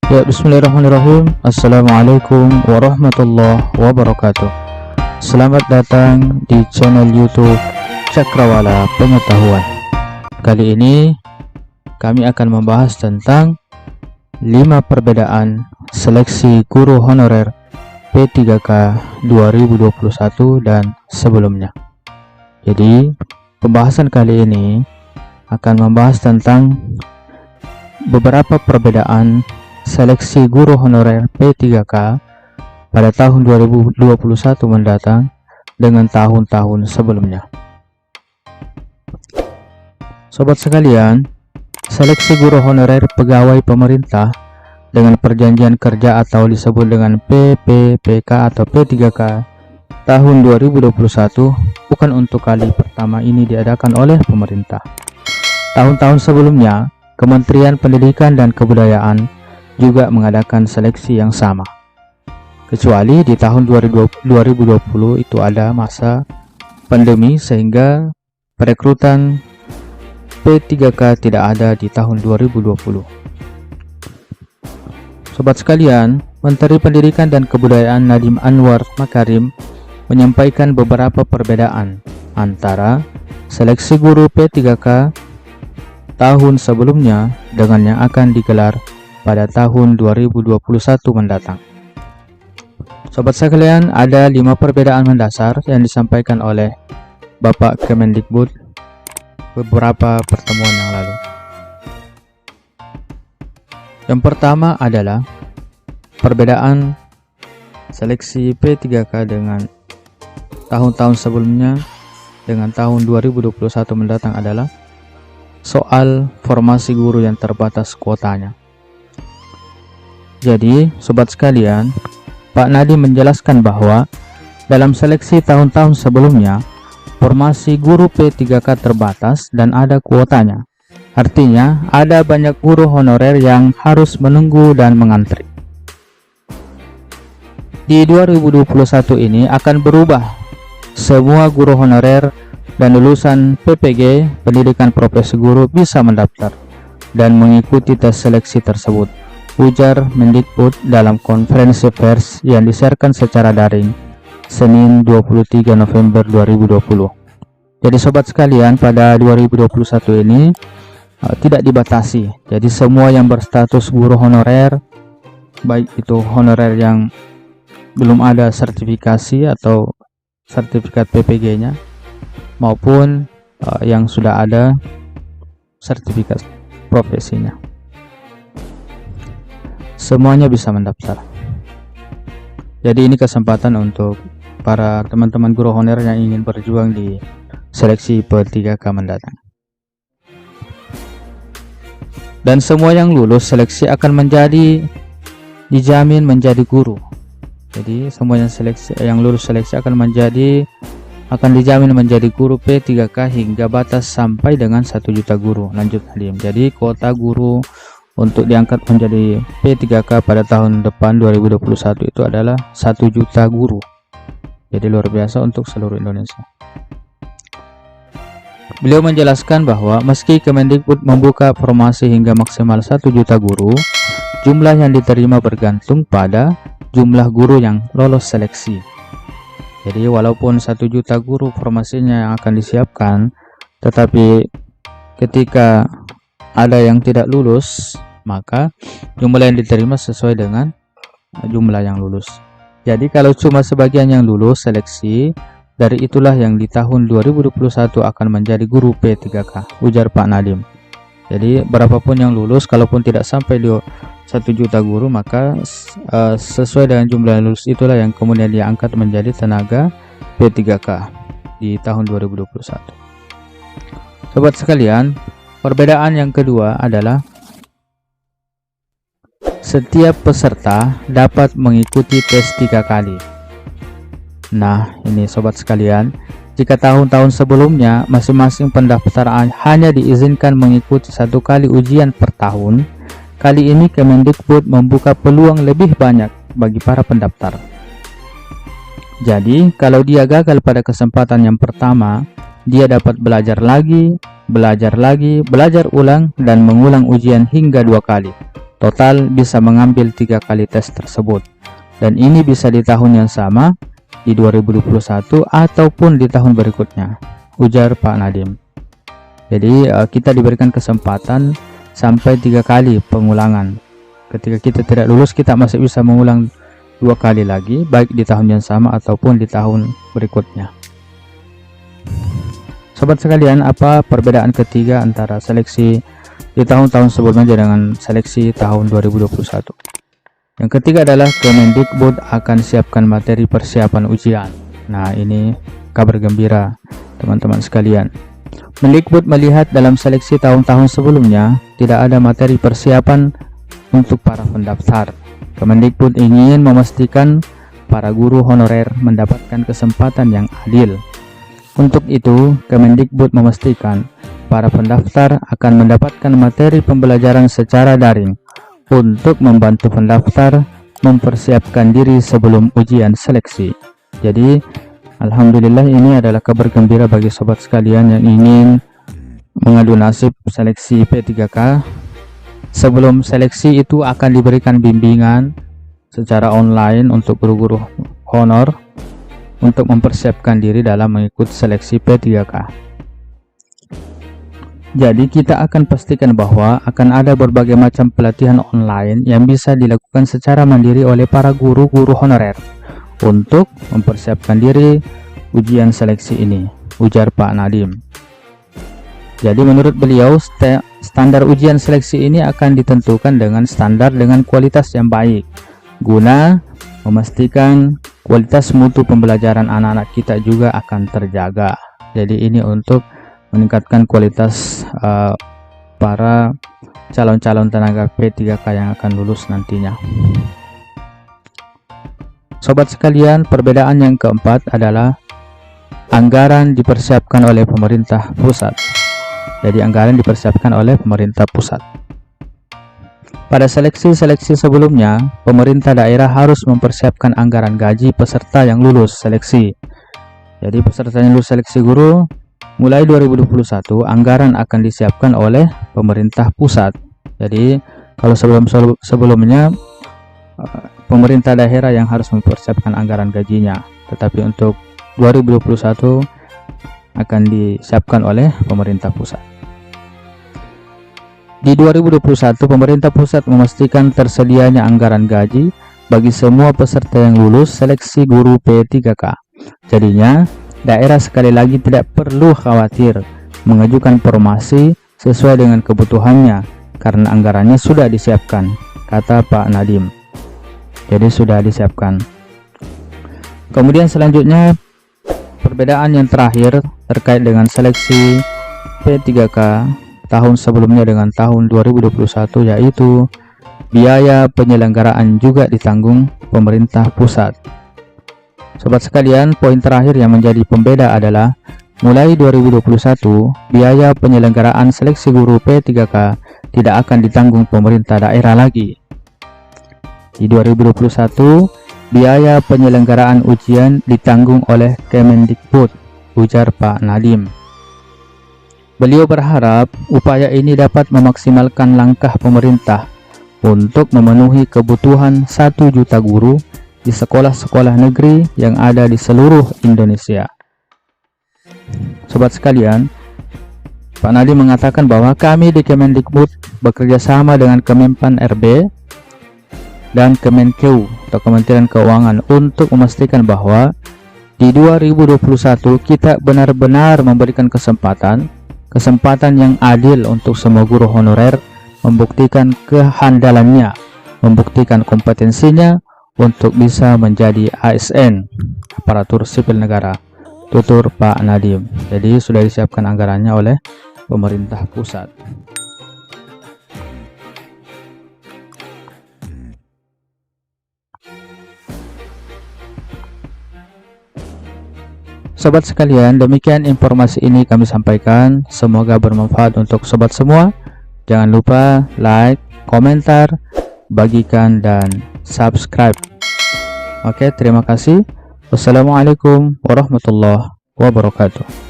Ya, bismillahirrahmanirrahim. Assalamualaikum warahmatullahi wabarakatuh. Selamat datang di channel YouTube Cakrawala Pengetahuan. Kali ini kami akan membahas tentang 5 perbedaan seleksi guru honorer P3K 2021 dan sebelumnya. Jadi, pembahasan kali ini akan membahas tentang beberapa perbedaan seleksi guru honorer P3K pada tahun 2021 mendatang dengan tahun-tahun sebelumnya. Sobat sekalian, seleksi guru honorer pegawai pemerintah dengan perjanjian kerja atau disebut dengan PPPK atau P3K tahun 2021 bukan untuk kali pertama ini diadakan oleh pemerintah. Tahun-tahun sebelumnya, Kementerian Pendidikan dan Kebudayaan juga mengadakan seleksi yang sama. Kecuali di tahun 2020 itu ada masa pandemi sehingga perekrutan P3K tidak ada di tahun 2020. Sobat sekalian, Menteri Pendidikan dan Kebudayaan Nadiem Anwar Makarim menyampaikan beberapa perbedaan antara seleksi guru P3K tahun sebelumnya dengan yang akan digelar pada tahun 2021 mendatang. Sobat sekalian, ada 5 perbedaan mendasar yang disampaikan oleh Bapak Kemendikbud beberapa pertemuan yang lalu. Yang pertama adalah perbedaan seleksi P3K dengan tahun-tahun sebelumnya dengan tahun 2021 mendatang adalah soal formasi guru yang terbatas kuotanya. Jadi, sobat sekalian, Pak Nadiem menjelaskan bahwa dalam seleksi tahun-tahun sebelumnya, formasi guru P3K terbatas dan ada kuotanya. Artinya, ada banyak guru honorer yang harus menunggu dan mengantri. Di 2021 ini akan berubah. Semua guru honorer dan lulusan PPG, Pendidikan Profesi Guru, bisa mendaftar dan mengikuti tes seleksi tersebut, ujar Mendikbud dalam konferensi pers yang disiarkan secara daring Senin 23 November 2020. Jadi sobat sekalian, pada 2021 ini tidak dibatasi. Jadi semua yang berstatus guru honorer, baik itu honorer yang belum ada sertifikasi atau sertifikat PPG-nya maupun yang sudah ada sertifikat profesinya, semuanya bisa mendaftar. Jadi ini kesempatan untuk para teman-teman guru honorer yang ingin berjuang di seleksi P3K mendatang. Dan semua yang lulus seleksi akan dijamin menjadi guru. Jadi semua yang lulus seleksi akan dijamin menjadi guru P3K hingga batas sampai dengan 1 juta guru, lanjut Nadiem. Jadi kuota guru untuk diangkat menjadi P3K pada tahun depan 2021 itu adalah 1 juta guru. Jadi luar biasa untuk seluruh Indonesia. Beliau menjelaskan bahwa meski Kemendikbud membuka formasi hingga maksimal 1 juta guru, jumlah yang diterima bergantung pada jumlah guru yang lolos seleksi. Jadi walaupun 1 juta guru formasinya yang akan disiapkan, tetapi ketika ada yang tidak lulus, maka jumlah yang diterima sesuai dengan jumlah yang lulus. Jadi kalau cuma sebagian yang lulus seleksi, dari itulah yang di tahun 2021 akan menjadi guru P3K, ujar Pak Nadiem. Jadi berapapun yang lulus, kalaupun tidak sampai 1 juta guru, maka sesuai dengan jumlah yang lulus itulah yang kemudian diangkat menjadi tenaga P3K di tahun 2021. Sobat sekalian, perbedaan yang kedua adalah setiap peserta dapat mengikuti tes 3 kali. Nah, ini sobat sekalian, jika tahun-tahun sebelumnya masing-masing pendaftar hanya diizinkan mengikuti 1 kali ujian per tahun, kali ini Kemendikbud membuka peluang lebih banyak bagi para pendaftar. Jadi, kalau dia gagal pada kesempatan yang pertama, dia dapat belajar lagi, belajar ulang, dan mengulang ujian hingga 2 kali. total bisa mengambil 3 kali tes tersebut, dan ini bisa di tahun yang sama, di 2021 ataupun di tahun berikutnya, ujar Pak Nadiem. Jadi kita diberikan kesempatan sampai 3 kali pengulangan. Ketika kita tidak lulus, kita masih bisa mengulang 2 kali lagi, baik di tahun yang sama ataupun di tahun berikutnya. Sobat sekalian, apa perbedaan ketiga antara seleksi di tahun-tahun sebelumnya dengan seleksi tahun 2021? Yang ketiga adalah Kemendikbud akan siapkan materi persiapan ujian. Nah, ini kabar gembira teman-teman sekalian. Mendikbud melihat dalam seleksi tahun-tahun sebelumnya tidak ada materi persiapan untuk para pendaftar. Kemendikbud ingin memastikan para guru honorer mendapatkan kesempatan yang adil. Untuk itu, Kemendikbud memastikan para pendaftar akan mendapatkan materi pembelajaran secara daring untuk membantu pendaftar mempersiapkan diri sebelum ujian seleksi. Jadi, alhamdulillah ini adalah kabar gembira bagi sobat sekalian yang ingin mengadu nasib seleksi P3K. Sebelum seleksi itu akan diberikan bimbingan secara online untuk guru-guru honor untuk mempersiapkan diri dalam mengikuti seleksi P3K. Jadi kita akan pastikan bahwa akan ada berbagai macam pelatihan online yang bisa dilakukan secara mandiri oleh para guru-guru honorer untuk mempersiapkan diri ujian seleksi ini, ujar Pak Nadiem. Jadi menurut beliau, standar ujian seleksi ini akan ditentukan dengan standar dengan kualitas yang baik, guna memastikan kualitas mutu pembelajaran anak-anak kita juga akan terjaga. Jadi ini untuk meningkatkan kualitas para calon-calon tenaga P3K yang akan lulus nantinya. Sobat sekalian, perbedaan yang keempat adalah anggaran dipersiapkan oleh pemerintah pusat. Jadi anggaran dipersiapkan oleh pemerintah pusat. Pada seleksi-seleksi sebelumnya, pemerintah daerah harus mempersiapkan anggaran gaji peserta yang lulus seleksi. Jadi peserta yang lulus seleksi guru mulai 2021, anggaran akan disiapkan oleh pemerintah pusat. Jadi kalau sebelumnya pemerintah daerah yang harus mempersiapkan anggaran gajinya, tetapi untuk 2021 akan disiapkan oleh pemerintah pusat. Di 2021, pemerintah pusat memastikan tersedianya anggaran gaji bagi semua peserta yang lulus seleksi guru P3K. Jadinya, daerah sekali lagi tidak perlu khawatir mengajukan formasi sesuai dengan kebutuhannya karena anggarannya sudah disiapkan, kata Pak Nadiem. Jadi sudah disiapkan. Kemudian selanjutnya, perbedaan yang terakhir terkait dengan seleksi P3K tahun sebelumnya dengan tahun 2021, yaitu biaya penyelenggaraan juga ditanggung pemerintah pusat. Sobat sekalian, poin terakhir yang menjadi pembeda adalah mulai 2021 biaya penyelenggaraan seleksi guru P3K tidak akan ditanggung pemerintah daerah lagi. Di 2021 biaya penyelenggaraan ujian ditanggung oleh Kemendikbud, ujar Pak Nadiem. Beliau berharap upaya ini dapat memaksimalkan langkah pemerintah untuk memenuhi kebutuhan 1 juta guru di sekolah-sekolah negeri yang ada di seluruh Indonesia. Sobat sekalian, Pak Nadiem mengatakan bahwa kami di Kemendikbud bekerja sama dengan Kemenpan RB dan Kemenkeu atau Kementerian Keuangan untuk memastikan bahwa di 2021 kita benar-benar memberikan kesempatan yang adil untuk semua guru honorer membuktikan kehandalannya, membuktikan kompetensinya untuk bisa menjadi ASN, aparatur sipil negara, tutur Pak Nadiem. Jadi sudah disiapkan anggarannya oleh pemerintah pusat. Sobat sekalian, demikian informasi ini kami sampaikan. Semoga bermanfaat untuk sobat semua. Jangan lupa like, komentar, bagikan, dan subscribe. Oke, terima kasih. Wassalamualaikum warahmatullahi wabarakatuh.